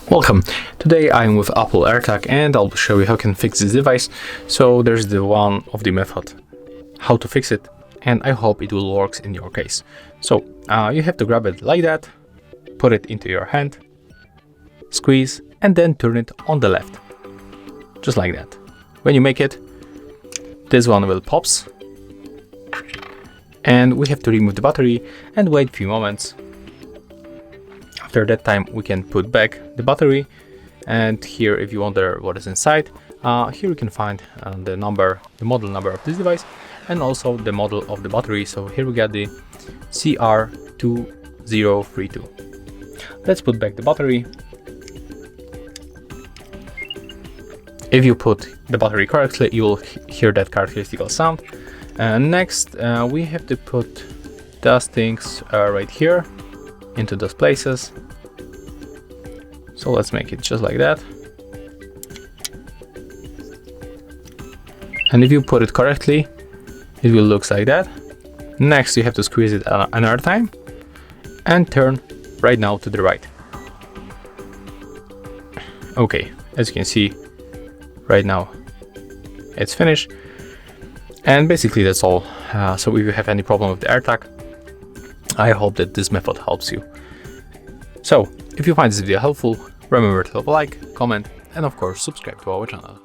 Welcome. Today I'm with Apple AirTag and I'll show you how you can fix this device. So there's the one of the method how to fix it, and I hope it will work in your case. So you have to grab it like that, put it into your hand, squeeze, and then turn it on the left, just like that. When you make it, this one will pops, and we have to remove the battery and wait a few moments. After that time, we can put back the battery, and here, if you wonder what is inside, here you can find the model number of this device, and also the model of the battery. So here we got the CR2032. Let's put back the battery. If you put the battery correctly, you will hear that characteristical sound. Next, we have to put those things right here into those places. So let's make it just like that. And if you put it correctly, it will look like that. Next, you have to squeeze it another time and turn right now to the right. Okay, as you can see, right now it's finished. And basically that's all. So if you have any problem with the AirTag, I hope that this method helps you. So if you find this video helpful, remember to leave a like, comment, and of course subscribe to our channel.